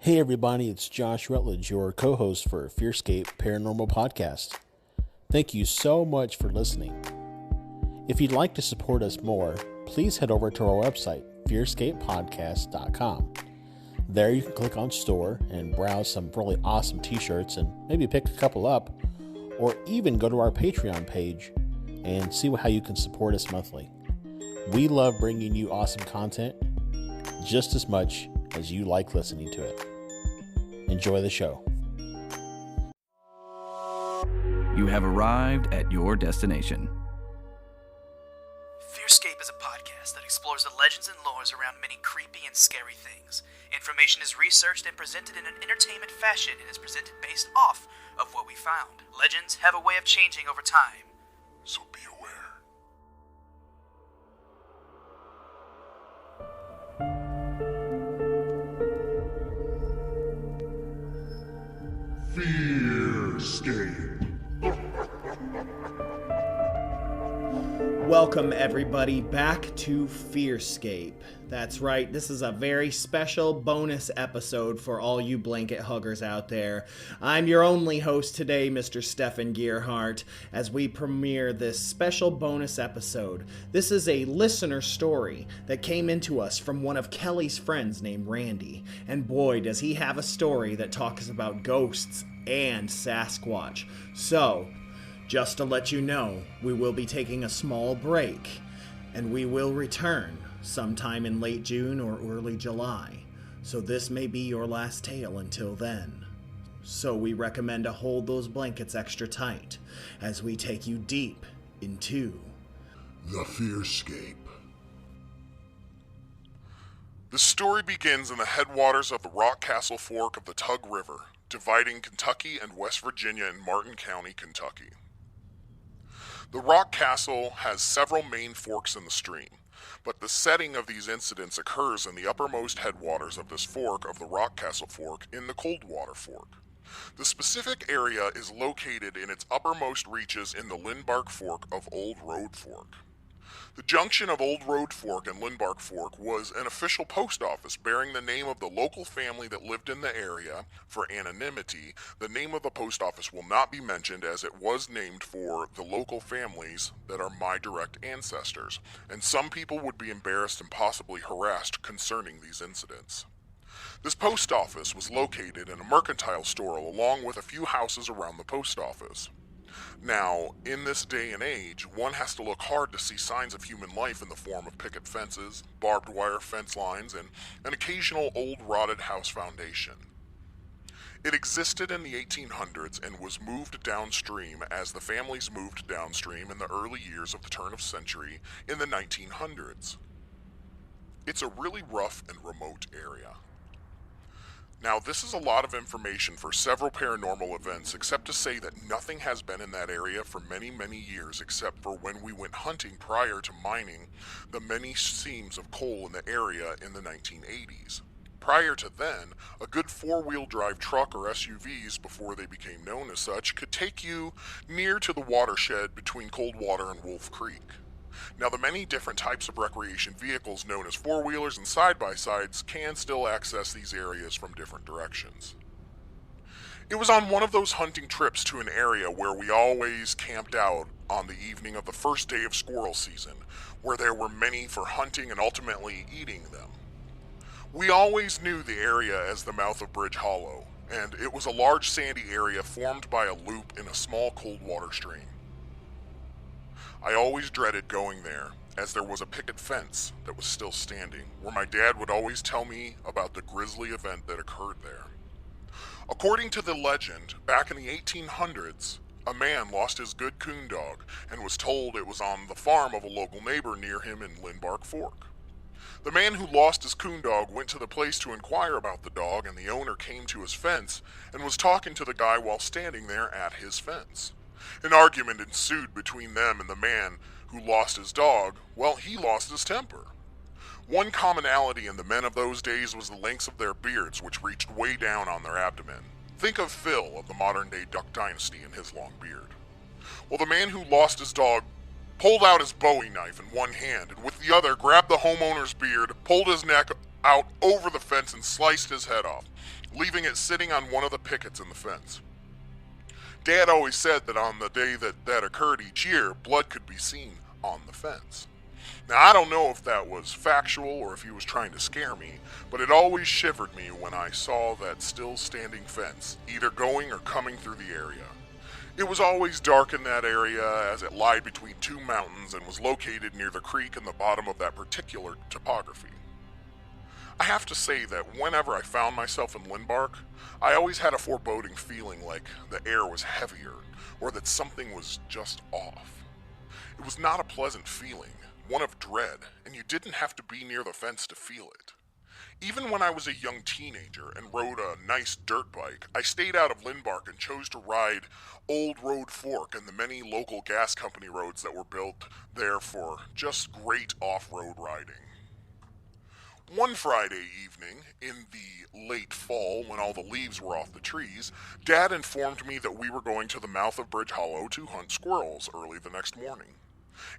Hey everybody, it's Josh Rutledge, your co-host for FearScape Paranormal Podcast. Thank you so much for listening. If you'd like to support us more, please head over to our website, FearScapePodcast.com. There you can click on store and browse some really awesome t-shirts and maybe pick a couple up, or even go to our Patreon page and see how you can support us monthly. We love bringing you awesome content just as much as you like listening to it. Enjoy the show. You have arrived at your destination. FearScape is a podcast that explores the legends and lores around many creepy and scary things. Information is researched and presented in an entertainment fashion and is presented based off of what we found. Legends have a way of changing over time, so be aware. FearScape. Welcome everybody back to FearScape. That's right, this is a very special bonus episode for all you blanket huggers out there. I'm your only host today, Mr. Stefan Gearhart, as we premiere this special bonus episode. This is a listener story that came into us from one of Kelly's friends named Randy. And boy, does he have a story that talks about ghosts and Sasquatch. So, just to let you know, we will be taking a small break, and we will return sometime in late June or early July. So this may be your last tale until then. So we recommend to hold those blankets extra tight as we take you deep into The FearScape. The story begins in the headwaters of the Rock Castle Fork of the Tug River, dividing Kentucky and West Virginia in Martin County, Kentucky. The Rock Castle has several main forks in the stream, but the setting of these incidents occurs in the uppermost headwaters of this fork of the Rock Castle Fork in the Coldwater Fork. The specific area is located in its uppermost reaches in the Lindbark Fork of Old Road Fork. The junction of Old Road Fork and Lindbark Fork was an official post office bearing the name of the local family that lived in the area. For anonymity, the name of the post office will not be mentioned as it was named for the local families that are my direct ancestors, and some people would be embarrassed and possibly harassed concerning these incidents. This post office was located in a mercantile store along with a few houses around the post office. Now, in this day and age, one has to look hard to see signs of human life in the form of picket fences, barbed wire fence lines, and an occasional old rotted house foundation. It existed in the 1800s and was moved downstream as the families moved downstream in the early years of the turn of century in the 1900s. It's a really rough and remote area. Now, this is a lot of information for several paranormal events, except to say that nothing has been in that area for many, many years, except for when we went hunting prior to mining the many seams of coal in the area in the 1980s. Prior to then, a good four-wheel drive truck or SUVs, before they became known as such, could take you near to the watershed between Coldwater and Wolf Creek. Now, the many different types of recreation vehicles known as four-wheelers and side-by-sides can still access these areas from different directions. It was on one of those hunting trips to an area where we always camped out on the evening of the first day of squirrel season, where there were many for hunting and ultimately eating them. We always knew the area as the mouth of Bridge Hollow, and it was a large sandy area formed by a loop in a small cold water stream. I always dreaded going there, as there was a picket fence that was still standing, where my dad would always tell me about the grisly event that occurred there. According to the legend, back in the 1800s, a man lost his good coon dog and was told it was on the farm of a local neighbor near him in Lindbark Fork. The man who lost his coon dog went to the place to inquire about the dog, and the owner came to his fence and was talking to the guy while standing there at his fence. An argument ensued between them and the man who lost his dog. Well, he lost his temper. One commonality in the men of those days was the lengths of their beards, which reached way down on their abdomen. Think of Phil of the modern-day Duck Dynasty and his long beard. Well, the man who lost his dog pulled out his Bowie knife in one hand, and with the other grabbed the homeowner's beard, pulled his neck out over the fence and sliced his head off, leaving it sitting on one of the pickets in the fence. Dad always said that on the day that occurred each year, blood could be seen on the fence. Now, I don't know if that was factual or if he was trying to scare me, but it always shivered me when I saw that still standing fence, either going or coming through the area. It was always dark in that area as it lied between two mountains and was located near the creek in the bottom of that particular topography. I have to say that whenever I found myself in Lindbark, I always had a foreboding feeling like the air was heavier or that something was just off. It was not a pleasant feeling, one of dread, and you didn't have to be near the fence to feel it. Even when I was a young teenager and rode a nice dirt bike, I stayed out of Lindbark and chose to ride Old Road Fork and the many local gas company roads that were built there for just great off-road riding. One Friday evening, in the late fall when all the leaves were off the trees, Dad informed me that we were going to the mouth of Bridge Hollow to hunt squirrels early the next morning.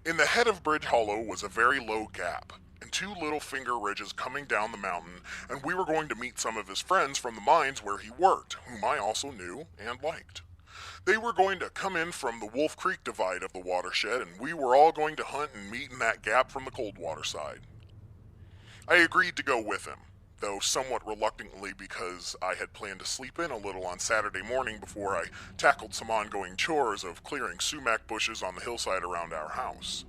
In the head of Bridge Hollow was a very low gap, and two little finger ridges coming down the mountain, and we were going to meet some of his friends from the mines where he worked, whom I also knew and liked. They were going to come in from the Wolf Creek divide of the watershed, and we were all going to hunt and meet in that gap from the Coldwater side. I agreed to go with him, though somewhat reluctantly because I had planned to sleep in a little on Saturday morning before I tackled some ongoing chores of clearing sumac bushes on the hillside around our house.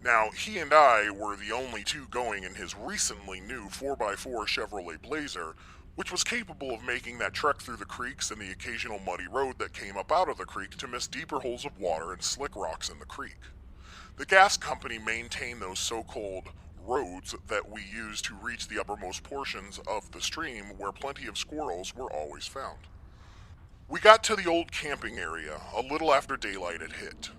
Now, he and I were the only two going in his recently new 4x4 Chevrolet Blazer, which was capable of making that trek through the creeks and the occasional muddy road that came up out of the creek to miss deeper holes of water and slick rocks in the creek. The gas company maintained those so-called roads that we used to reach the uppermost portions of the stream where plenty of squirrels were always found. We got to the old camping area a little after daylight had hit,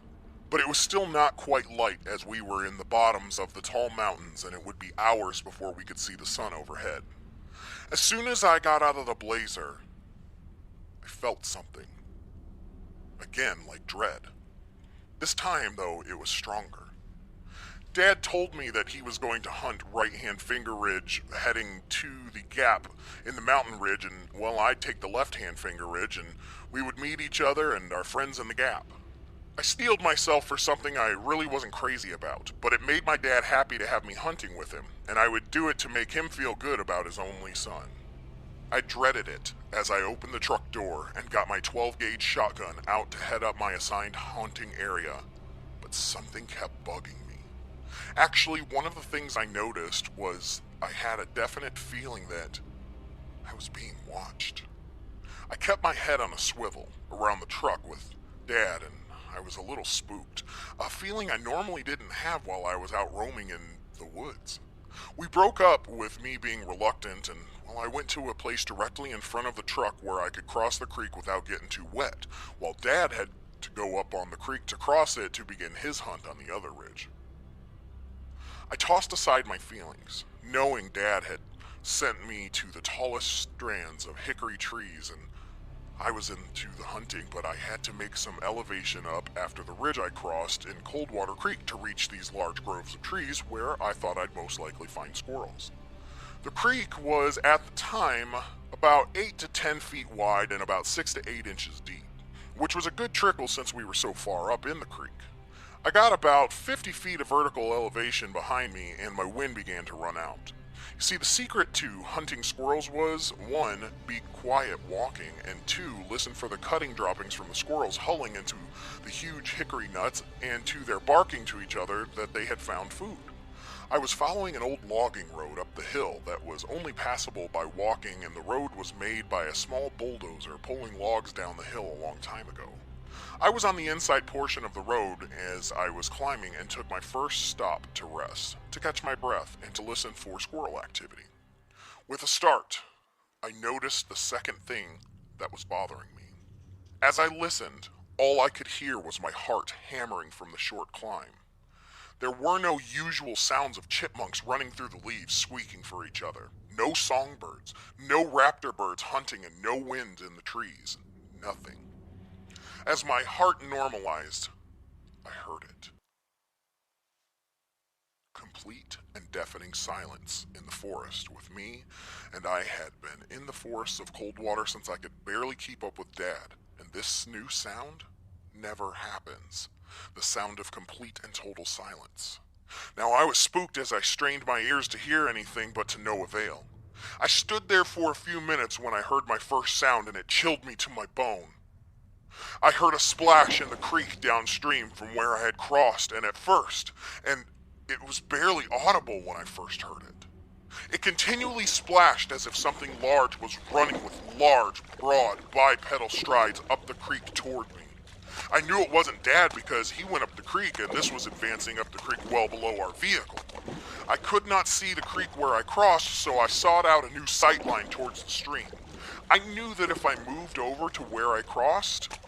but it was still not quite light as we were in the bottoms of the tall mountains and it would be hours before we could see the sun overhead. As soon as I got out of the Blazer, I felt something. Again, like dread. This time, though, it was stronger. Dad told me that he was going to hunt right-hand finger ridge heading to the gap in the mountain ridge, and, well, I'd take the left-hand finger ridge, and we would meet each other and our friends in the gap. I steeled myself for something I really wasn't crazy about, but it made my dad happy to have me hunting with him, and I would do it to make him feel good about his only son. I dreaded it as I opened the truck door and got my 12-gauge shotgun out to head up my assigned hunting area, but something kept bugging me. Actually, one of the things I noticed was I had a definite feeling that I was being watched. I kept my head on a swivel around the truck with Dad, and I was a little spooked, a feeling I normally didn't have while I was out roaming in the woods. We broke up with me being reluctant, and I went to a place directly in front of the truck where I could cross the creek without getting too wet, while Dad had to go up on the creek to cross it to begin his hunt on the other ridge. I tossed aside my feelings, knowing Dad had sent me to the tallest strands of hickory trees, and I was into the hunting, but I had to make some elevation up after the ridge I crossed in Coldwater Creek to reach these large groves of trees where I thought I'd most likely find squirrels. The creek was, at the time, about 8 to 10 feet wide and about 6 to 8 inches deep, which was a good trickle since we were so far up in the creek. I got about 50 feet of vertical elevation behind me and my wind began to run out. You see, the secret to hunting squirrels was, 1, be quiet walking, and 2, listen for the cutting droppings from the squirrels hulling into the huge hickory nuts and to their barking to each other that they had found food. I was following an old logging road up the hill that was only passable by walking, and the road was made by a small bulldozer pulling logs down the hill a long time ago. I was on the inside portion of the road as I was climbing and took my first stop to rest, to catch my breath, and to listen for squirrel activity. With a start, I noticed the second thing that was bothering me. As I listened, all I could hear was my heart hammering from the short climb. There were no usual sounds of chipmunks running through the leaves squeaking for each other, no songbirds, no raptor birds hunting, and no wind in the trees. Nothing. As my heart normalized, I heard it. complete and deafening silence in the forest with me, and I had been in the forests of Coldwater since I could barely keep up with Dad, and this new sound never happens. The sound of complete and total silence. Now I was spooked as I strained my ears to hear anything, but to no avail. I stood there for a few minutes when I heard my first sound, and it chilled me to my bone. I heard a splash in the creek downstream from where I had crossed, and it was barely audible when I first heard it. It continually splashed as if something large was running with large, broad, bipedal strides up the creek toward me. I knew it wasn't Dad because he went up the creek and this was advancing up the creek well below our vehicle. I could not see the creek where I crossed, so I sought out a new sight line towards the stream. I knew that if I moved over to where I crossed,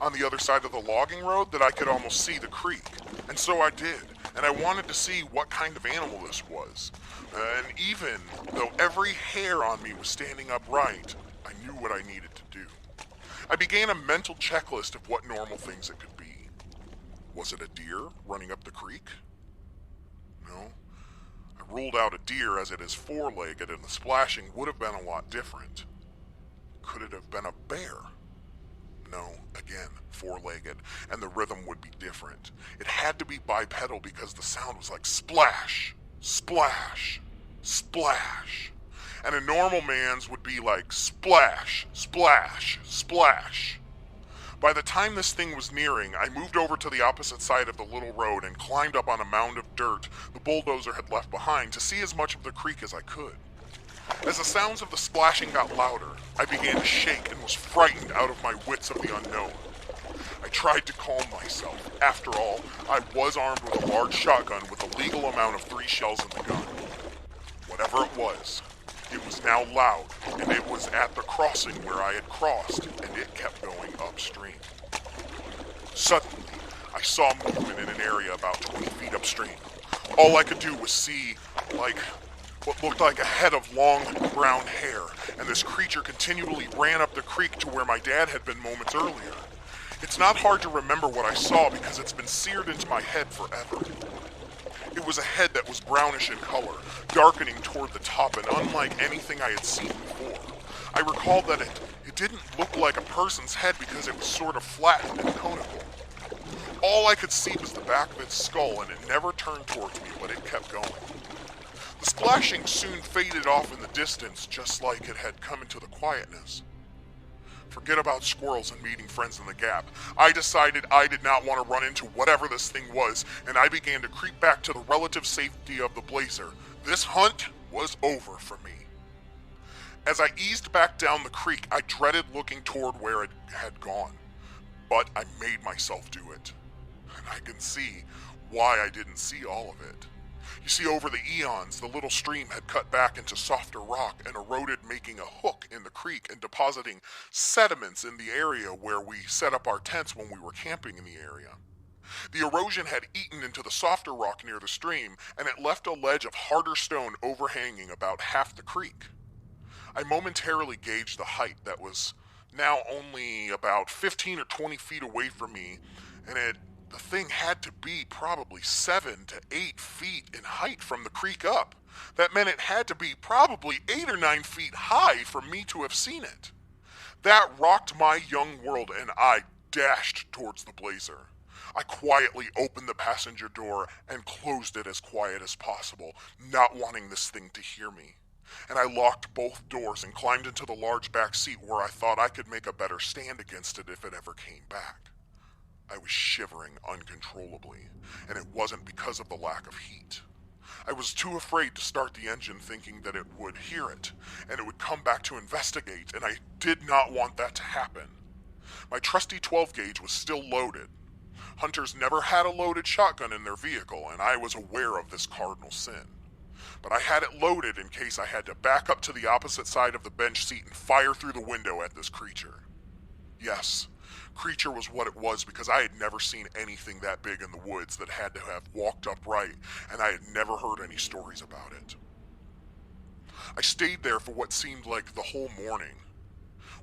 on the other side of the logging road, that I could almost see the creek. And so I did, and I wanted to see what kind of animal this was. And even though every hair on me was standing upright, I knew what I needed to do. I began a mental checklist of what normal things it could be. Was it a deer running up the creek? No. I ruled out a deer as it is four-legged and the splashing would have been a lot different. Could it have been a bear? No, again, four-legged, and the rhythm would be different. It had to be bipedal because the sound was like splash, splash, splash. And a normal man's would be like splash, splash, splash. By the time this thing was nearing, I moved over to the opposite side of the little road and climbed up on a mound of dirt the bulldozer had left behind to see as much of the creek as I could. As the sounds of the splashing got louder, I began to shake and was frightened out of my wits of the unknown. I tried to calm myself. After all, I was armed with a large shotgun with a legal amount of 3 shells in the gun. Whatever it was now loud, and it was at the crossing where I had crossed, and it kept going upstream. Suddenly, I saw movement in an area about 20 feet upstream. All I could do was see, what looked like a head of long brown hair, and this creature continually ran up the creek to where my dad had been moments earlier. It's not hard to remember what I saw because it's been seared into my head forever. It was a head that was brownish in color, darkening toward the top and unlike anything I had seen before. I recalled that it didn't look like a person's head because it was sort of flattened and conical. All I could see was the back of its skull, and it never turned towards me, but it kept going. The splashing soon faded off in the distance, just like it had come into the quietness. Forget about squirrels and meeting friends in the gap. I decided I did not want to run into whatever this thing was, and I began to creep back to the relative safety of the blazer. This hunt was over for me. As I eased back down the creek, I dreaded looking toward where it had gone. But I made myself do it. And I can see why I didn't see all of it. You see, over the eons, the little stream had cut back into softer rock and eroded, making a hook in the creek and depositing sediments in the area where we set up our tents when we were camping in the area. The erosion had eaten into the softer rock near the stream, and it left a ledge of harder stone overhanging about half the creek. I momentarily gauged the height that was now only about 15 or 20 feet away from me, and the thing had to be probably 7 to 8 feet in height from the creek up. That meant it had to be probably 8 or 9 feet high for me to have seen it. That rocked my young world, and I dashed towards the blazer. I quietly opened the passenger door and closed it as quiet as possible, not wanting this thing to hear me. And I locked both doors and climbed into the large back seat where I thought I could make a better stand against it if it ever came back. I was shivering uncontrollably, and it wasn't because of the lack of heat. I was too afraid to start the engine, thinking that it would hear it, and it would come back to investigate, and I did not want that to happen. My trusty 12-gauge was still loaded. Hunters never had a loaded shotgun in their vehicle, and I was aware of this cardinal sin. But I had it loaded in case I had to back up to the opposite side of the bench seat and fire through the window at this creature. Yes, creature was what it was because I had never seen anything that big in the woods that had to have walked upright, and I had never heard any stories about it. I stayed there for what seemed like the whole morning,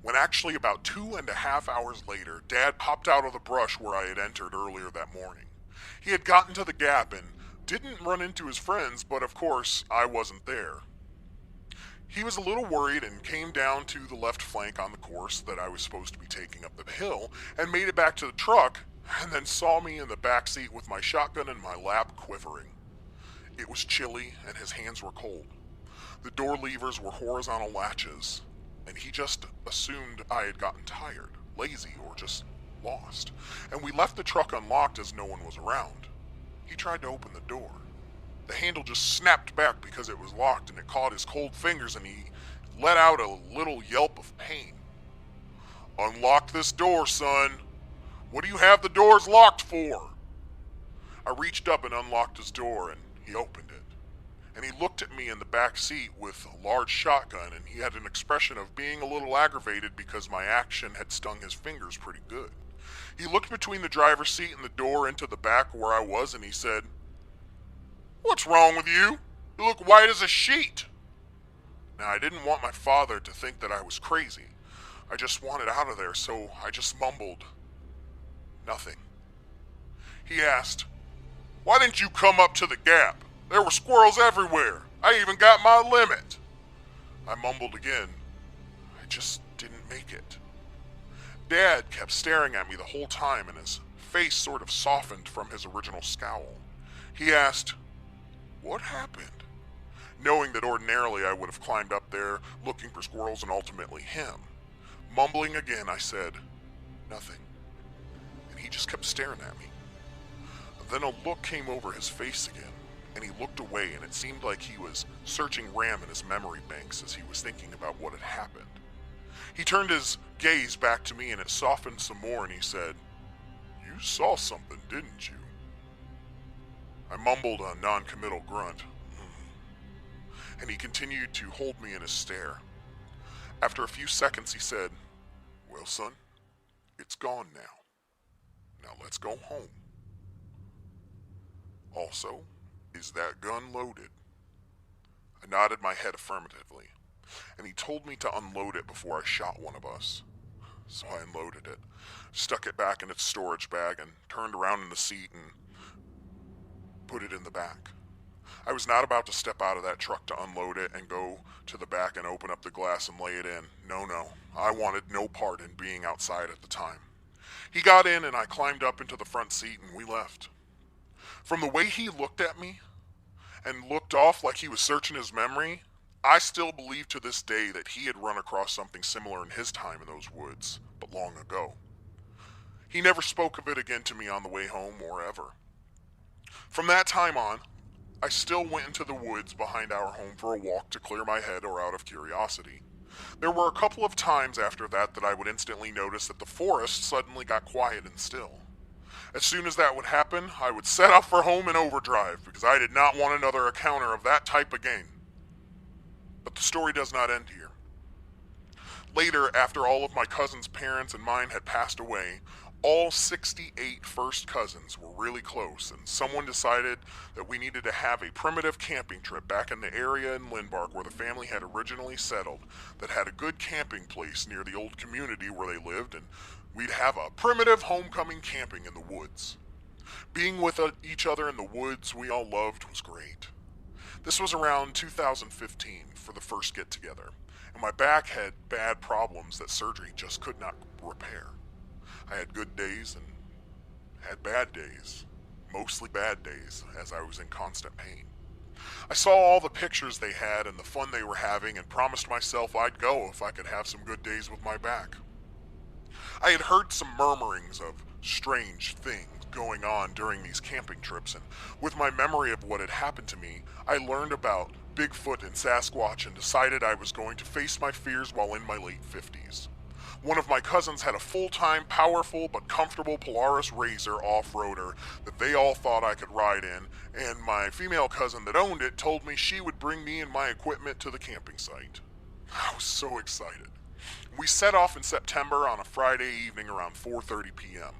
when actually about 2.5 hours later, Dad popped out of the brush where I had entered earlier that morning. He had gotten to the gap, and didn't run into his friends, but of course, I wasn't there. He was a little worried and came down to the left flank on the course that I was supposed to be taking up the hill and made it back to the truck and then saw me in the back seat with my shotgun in my lap quivering. It was chilly and his hands were cold. The door levers were horizontal latches, and he just assumed I had gotten tired, lazy, or just lost. And we left the truck unlocked as no one was around. He tried to open the door. The handle just snapped back because it was locked, and it caught his cold fingers, and he let out a little yelp of pain. "Unlock this door, son. What do you have the doors locked for?" I reached up and unlocked his door, and he opened it. And he looked at me in the back seat with a large shotgun, and he had an expression of being a little aggravated because my action had stung his fingers pretty good. He looked between the driver's seat and the door into the back where I was, and he said, "What's wrong with you? You look white as a sheet." Now, I didn't want my father to think that I was crazy. I just wanted out of there, so I just mumbled, "Nothing." He asked, "Why didn't you come up to the gap? There were squirrels everywhere. I even got my limit." I mumbled again, "I just didn't make it." Dad kept staring at me the whole time, and his face sort of softened from his original scowl. He asked, "What happened?" Knowing that ordinarily I would have climbed up there looking for squirrels and ultimately him. Mumbling again, I said, "Nothing." And he just kept staring at me. Then a look came over his face again, and he looked away, and it seemed like he was searching RAM in his memory banks as he was thinking about what had happened. He turned his gaze back to me, and it softened some more, and he said, "You saw something, didn't you?" I mumbled a non-committal grunt, and he continued to hold me in his stare. After a few seconds, he said, "Well, son, it's gone now. Now let's go home. Also, is that gun loaded?" I nodded my head affirmatively, and he told me to unload it before I shot one of us. So I unloaded it, stuck it back in its storage bag, and turned around in the seat and put it in the back. I was not about to step out of that truck to unload it and go to the back and open up the glass and lay it in. No, I wanted no part in being outside at the time. He got in, and I climbed up into the front seat, and we left. From the way he looked at me and looked off like he was searching his memory, I still believe to this day that he had run across something similar in his time in those woods, but long ago. He never spoke of it again to me on the way home or ever. From that time on, I still went into the woods behind our home for a walk to clear my head or out of curiosity. There were a couple of times after that I would instantly notice that the forest suddenly got quiet and still. As soon as that would happen, I would set off for home in overdrive because I did not want another encounter of that type again. But the story does not end here. Later, after all of my cousins' parents and mine had passed away, all 68 first cousins were really close, and someone decided that we needed to have a primitive camping trip back in the area in Lindbark where the family had originally settled that had a good camping place near the old community where they lived, and we'd have a primitive homecoming camping in the woods. Being with each other in the woods we all loved was great. This was around 2015 for the first get-together, and my back had bad problems that surgery just could not repair. I had good days and had bad days, mostly bad days, as I was in constant pain. I saw all the pictures they had and the fun they were having and promised myself I'd go if I could have some good days with my back. I had heard some murmurings of strange things going on during these camping trips, and with my memory of what had happened to me, I learned about Bigfoot and Sasquatch and decided I was going to face my fears while in my late 50s. One of my cousins had a full-time, powerful, but comfortable Polaris RZR off-roader that they all thought I could ride in, and my female cousin that owned it told me she would bring me and my equipment to the camping site. I was so excited. We set off in September on a Friday evening around 4:30 p.m.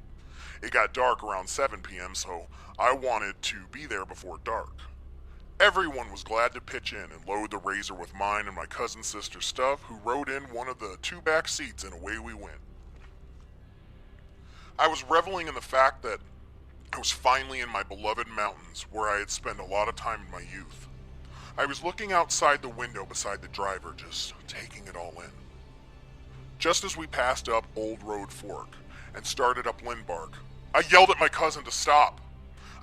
It got dark around 7 p.m., so I wanted to be there before dark. Everyone was glad to pitch in and load the RZR with mine and my cousin's sister's stuff, who rode in one of the two back seats, and away we went. I was reveling in the fact that I was finally in my beloved mountains where I had spent a lot of time in my youth. I was looking outside the window beside the driver, just taking it all in. Just as we passed up Old Road Fork and started up Lindbark, I yelled at my cousin to stop.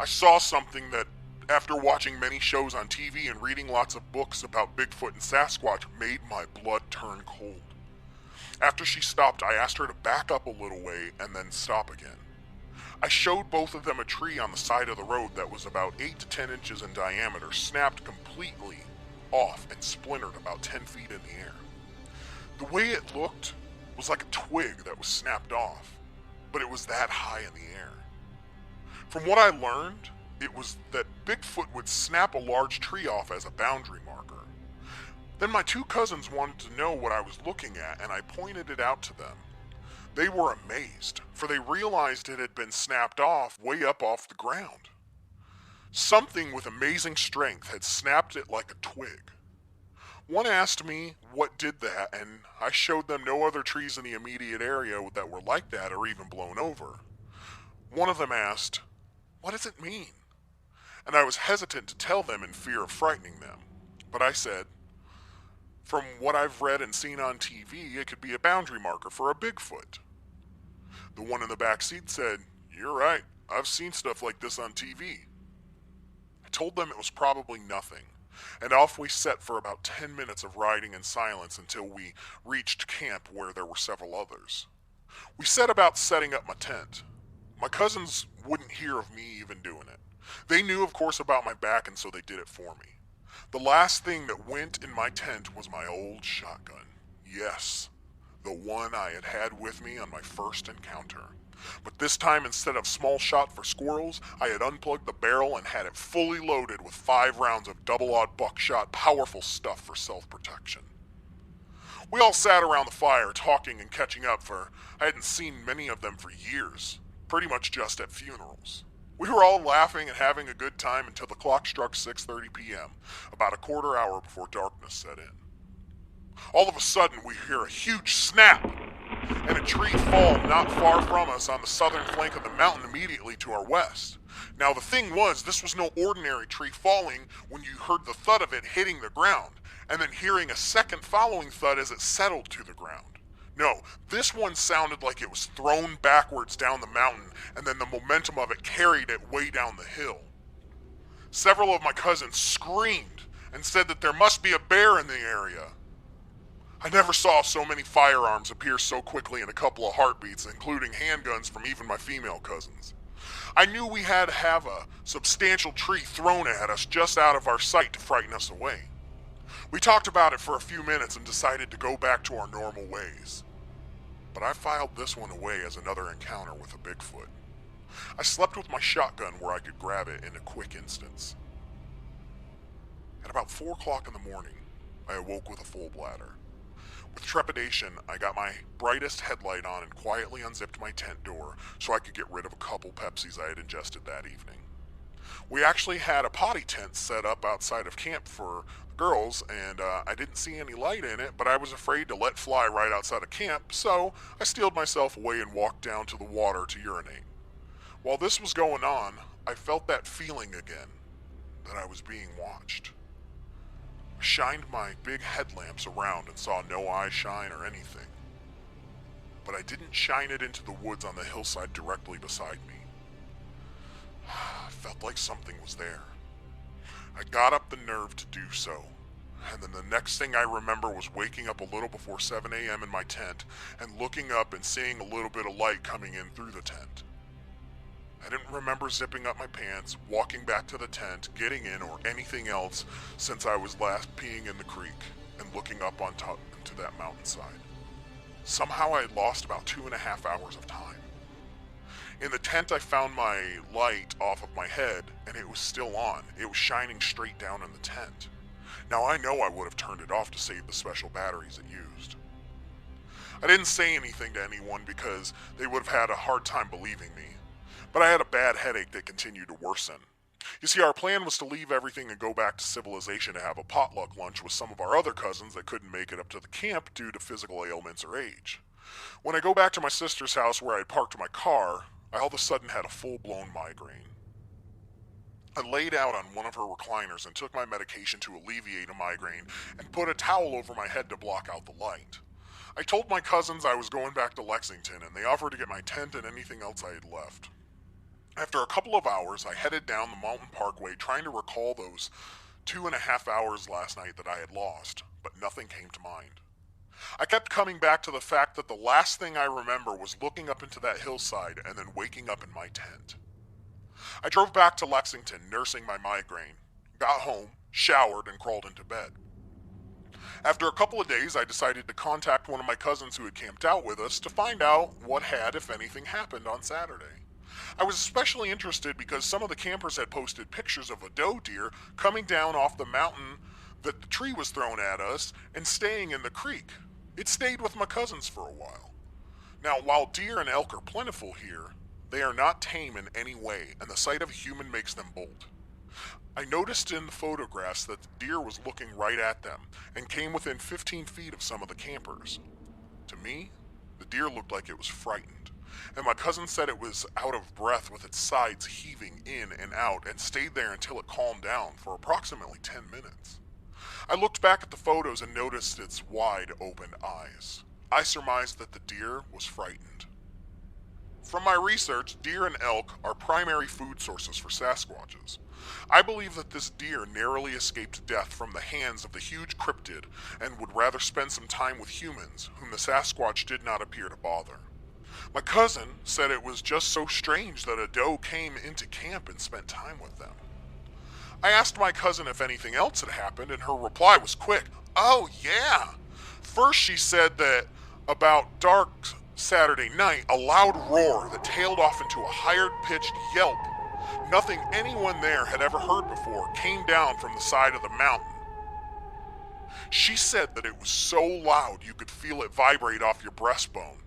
I saw something that, after watching many shows on TV and reading lots of books about Bigfoot and Sasquatch, made my blood turn cold. After she stopped, I asked her to back up a little way and then stop again. I showed both of them a tree on the side of the road that was about 8 to 10 inches in diameter, snapped completely off and splintered about 10 feet in the air. The way it looked was like a twig that was snapped off, but it was that high in the air. From what I learned, it was that Bigfoot would snap a large tree off as a boundary marker. Then my two cousins wanted to know what I was looking at, and I pointed it out to them. They were amazed, for they realized it had been snapped off way up off the ground. Something with amazing strength had snapped it like a twig. One asked me what did that, and I showed them no other trees in the immediate area that were like that or even blown over. One of them asked, "What does it mean?" And I was hesitant to tell them in fear of frightening them. But I said, "From what I've read and seen on TV, it could be a boundary marker for a Bigfoot." The one in the back seat said, "You're right, I've seen stuff like this on TV." I told them it was probably nothing, and off we set for about 10 minutes of riding in silence until we reached camp where there were several others. We set about setting up my tent. My cousins wouldn't hear of me even doing it. They knew, of course, about my back, and so they did it for me. The last thing that went in my tent was my old shotgun. Yes, the one I had had with me on my first encounter. But this time, instead of small shot for squirrels, I had unplugged the barrel and had it fully loaded with 5 rounds of double-aught buckshot, powerful stuff for self-protection. We all sat around the fire, talking and catching up, for I hadn't seen many of them for years, pretty much just at funerals. We were all laughing and having a good time until the clock struck 6:30 p.m., about a quarter hour before darkness set in. All of a sudden, we hear a huge snap, and a tree fall not far from us on the southern flank of the mountain immediately to our west. Now, the thing was, this was no ordinary tree falling when you heard the thud of it hitting the ground, and then hearing a second following thud as it settled to the ground. No, this one sounded like it was thrown backwards down the mountain, and then the momentum of it carried it way down the hill. Several of my cousins screamed and said that there must be a bear in the area. I never saw so many firearms appear so quickly in a couple of heartbeats, including handguns from even my female cousins. I knew we had to have a substantial tree thrown at us just out of our sight to frighten us away. We talked about it for a few minutes and decided to go back to our normal ways. But I filed this one away as another encounter with a Bigfoot. I slept with my shotgun where I could grab it in a quick instance. At about 4 o'clock in the morning, I awoke with a full bladder. With trepidation, I got my brightest headlight on and quietly unzipped my tent door so I could get rid of a couple Pepsis I had ingested that evening. We actually had a potty tent set up outside of camp for girls, and I didn't see any light in it, but I was afraid to let fly right outside of camp, so I steeled myself away and walked down to the water to urinate. While this was going on, I felt that feeling again, that I was being watched. I shined my big headlamps around and saw no eye shine or anything, but I didn't shine it into the woods on the hillside directly beside me. I felt like something was there. I got up the nerve to do so, and then the next thing I remember was waking up a little before 7 a.m. in my tent and looking up and seeing a little bit of light coming in through the tent. I didn't remember zipping up my pants, walking back to the tent, getting in, or anything else since I was last peeing in the creek and looking up on top into that mountainside. Somehow I had lost about 2.5 hours of time. In the tent, I found my light off of my head, and it was still on. It was shining straight down in the tent. Now, I know I would have turned it off to save the special batteries it used. I didn't say anything to anyone because they would have had a hard time believing me, but I had a bad headache that continued to worsen. You see, our plan was to leave everything and go back to civilization to have a potluck lunch with some of our other cousins that couldn't make it up to the camp due to physical ailments or age. When I go back to my sister's house where I had parked my car, I all of a sudden had a full-blown migraine. I laid out on one of her recliners and took my medication to alleviate a migraine and put a towel over my head to block out the light. I told my cousins I was going back to Lexington, and they offered to get my tent and anything else I had left. After a couple of hours, I headed down the mountain parkway trying to recall those 2.5 hours last night that I had lost, but nothing came to mind. I kept coming back to the fact that the last thing I remember was looking up into that hillside and then waking up in my tent. I drove back to Lexington, nursing my migraine, got home, showered, and crawled into bed. After a couple of days, I decided to contact one of my cousins who had camped out with us to find out what had, if anything, happened on Saturday. I was especially interested because some of the campers had posted pictures of a doe deer coming down off the mountain that the tree was thrown at us and staying in the creek. It stayed with my cousins for a while. Now, while deer and elk are plentiful here, they are not tame in any way, and the sight of a human makes them bolt. I noticed in the photographs that the deer was looking right at them and came within 15 feet of some of the campers. To me, the deer looked like it was frightened, and my cousin said it was out of breath with its sides heaving in and out and stayed there until it calmed down for approximately 10 minutes. I looked back at the photos and noticed its wide open eyes. I surmised that the deer was frightened. From my research, deer and elk are primary food sources for Sasquatches. I believe that this deer narrowly escaped death from the hands of the huge cryptid and would rather spend some time with humans, whom the Sasquatch did not appear to bother. My cousin said it was just so strange that a doe came into camp and spent time with them. I asked my cousin if anything else had happened, and her reply was quick. "Oh, yeah." First, she said that about dark Saturday night, a loud roar that tailed off into a higher-pitched yelp, nothing anyone there had ever heard before, came down from the side of the mountain. She said that it was so loud you could feel it vibrate off your breastbone.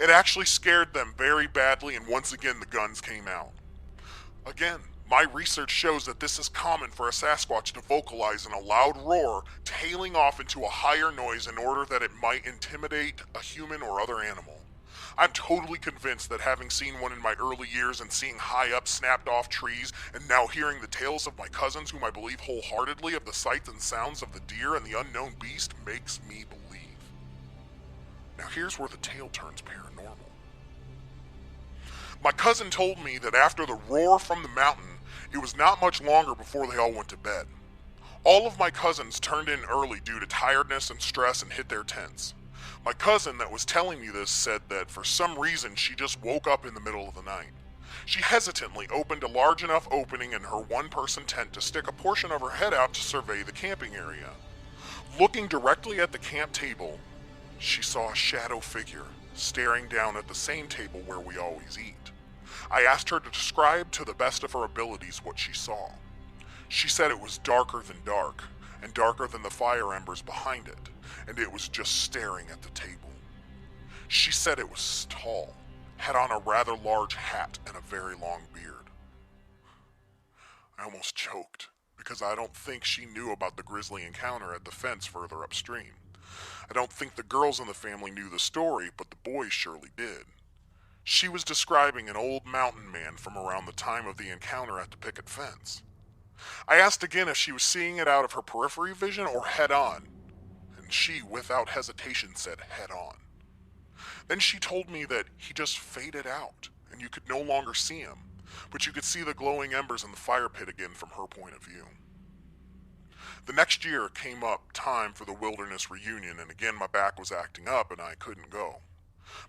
It actually scared them very badly, and once again the guns came out. Again, my research shows that this is common for a Sasquatch to vocalize in a loud roar, tailing off into a higher noise in order that it might intimidate a human or other animal. I'm totally convinced that having seen one in my early years and seeing high up snapped off trees and now hearing the tales of my cousins whom I believe wholeheartedly of the sights and sounds of the deer and the unknown beast makes me believe. Now here's where the tale turns paranormal. My cousin told me that after the roar from the mountain, it was not much longer before they all went to bed. All of my cousins turned in early due to tiredness and stress and hit their tents. My cousin that was telling me this said that for some reason she just woke up in the middle of the night. She hesitantly opened a large enough opening in her one-person tent to stick a portion of her head out to survey the camping area. Looking directly at the camp table, she saw a shadow figure staring down at the same table where we always eat. I asked her to describe to the best of her abilities what she saw. She said it was darker than dark, and darker than the fire embers behind it, and it was just staring at the table. She said it was tall, had on a rather large hat and a very long beard. I almost choked, because I don't think she knew about the grisly encounter at the fence further upstream. I don't think the girls in the family knew the story, but the boys surely did. She was describing an old mountain man from around the time of the encounter at the picket fence. I asked again if she was seeing it out of her periphery vision or head-on, and she, without hesitation, said head-on. Then she told me that he just faded out, and you could no longer see him, but you could see the glowing embers in the fire pit again from her point of view. The next year came up time for the wilderness reunion, and again my back was acting up and I couldn't go.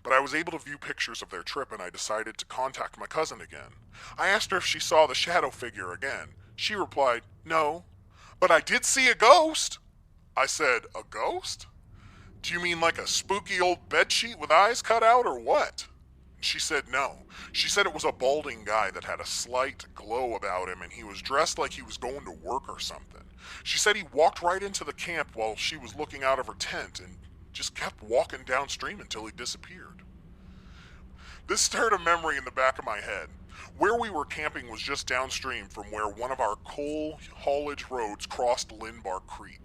But I was able to view pictures of their trip, and I decided to contact my cousin again. I asked her if she saw the shadow figure again. She replied, "No, but I did see a ghost." I said, "A ghost? Do you mean like a spooky old bedsheet with eyes cut out or what?" She said no. She said it was a balding guy that had a slight glow about him, and he was dressed like he was going to work or something. She said he walked right into the camp while she was looking out of her tent and just kept walking downstream until he disappeared. This stirred a memory in the back of my head. Where we were camping was just downstream from where one of our coal haulage roads crossed Lindbar Creek.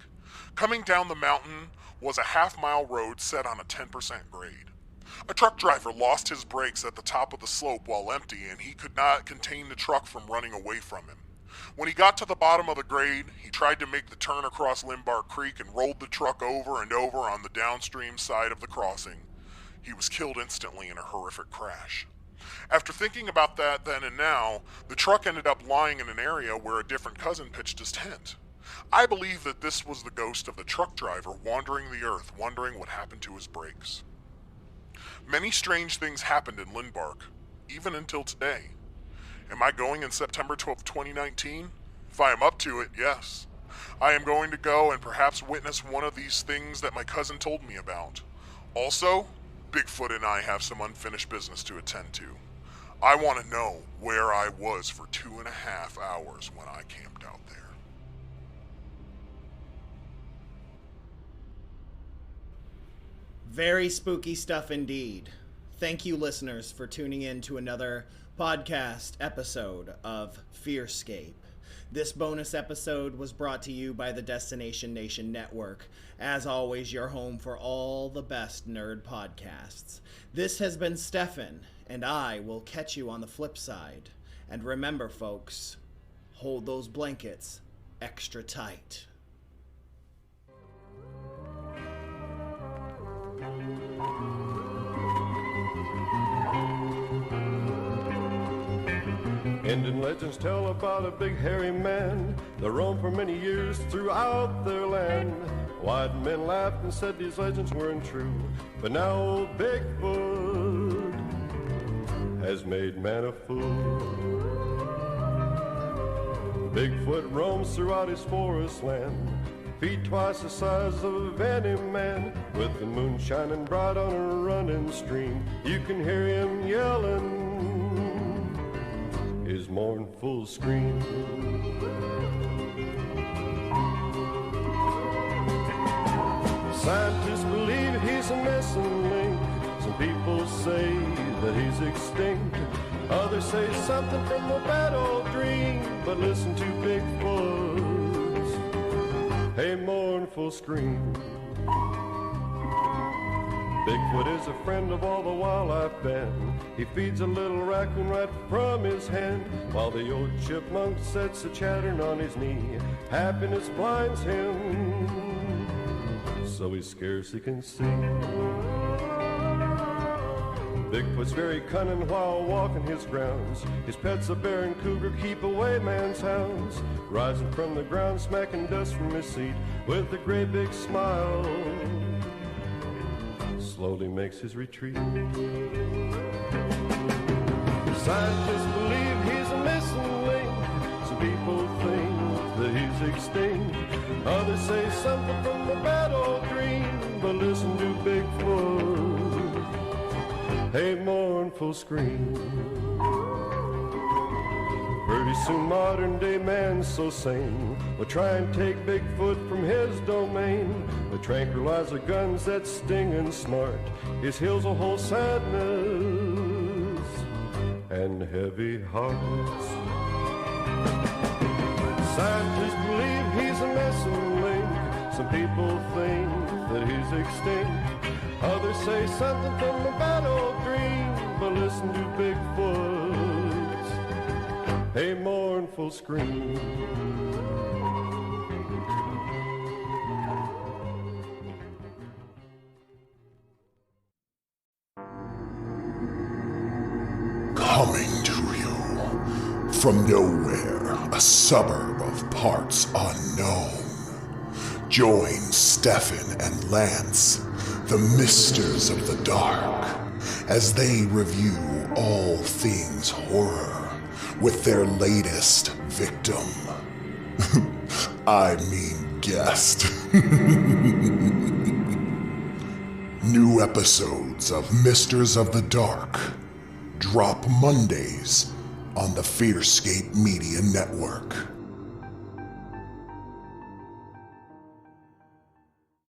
Coming down the mountain was a half-mile road set on a 10% grade. A truck driver lost his brakes at the top of the slope while empty, and he could not contain the truck from running away from him. When he got to the bottom of the grade, he tried to make the turn across Limbark Creek and rolled the truck over and over on the downstream side of the crossing. He was killed instantly in a horrific crash. After thinking about that then and now, the truck ended up lying in an area where a different cousin pitched his tent. I believe that this was the ghost of the truck driver wandering the earth, wondering what happened to his brakes. Many strange things happened in Limbark, even until today. Am I going in September 12, 2019? If I am up to it, yes. I am going to go and perhaps witness one of these things that my cousin told me about. Also, Bigfoot and I have some unfinished business to attend to. I want to know where I was for 2.5 hours when I camped out there. Very spooky stuff indeed. Thank you, listeners, for tuning in to another podcast episode of FearScape. This bonus episode was brought to you by the Destination Nation Network. As always, your home for all the best nerd podcasts. This has been Stefan, and I will catch you on the flip side. And remember, folks, hold those blankets extra tight. Indian legends tell about a big hairy man that roamed for many years throughout their land. White men laughed and said these legends weren't true, but now old Bigfoot has made man a fool. Bigfoot roams throughout his forest land, feet twice the size of any man. With the moon shining bright on a running stream, you can hear him yelling his mournful scream. Scientists believe he's a missing link. Some people say that he's extinct. Others say something from a bad old dream. But listen to Bigfoot's a mournful scream. Bigfoot is a friend of all the wildlife band. He feeds a little raccoon right from his hand, while the old chipmunk sits a-chattering on his knee. Happiness blinds him, so he scarcely can see. Bigfoot's very cunning while walking his grounds. His pets, a bear and cougar, keep away man's hounds. Rising from the ground, smacking dust from his seat, with a great big smile, slowly makes his retreat. Scientists believe he's a missing link. Some people think that he's extinct. Others say something from a bad old dream. But listen to Bigfoot, a mournful scream. Pretty soon modern day man's so sane will try and take Bigfoot from his domain. The tranquilizer guns that sting and smart, his heels will hold sadness and heavy hearts. Scientists believe he's a missing link. Some people think that he's extinct. Others say something from a bad old dream. But listen to Bigfoot's a mournful scream. Coming to you from nowhere, a suburb of parts unknown. Join Stefan and Lance, the Misters of the Dark, as they review all things horror with their latest victim. I mean guest. New episodes of Misters of the Dark drop Mondays on the FearScape Media Network.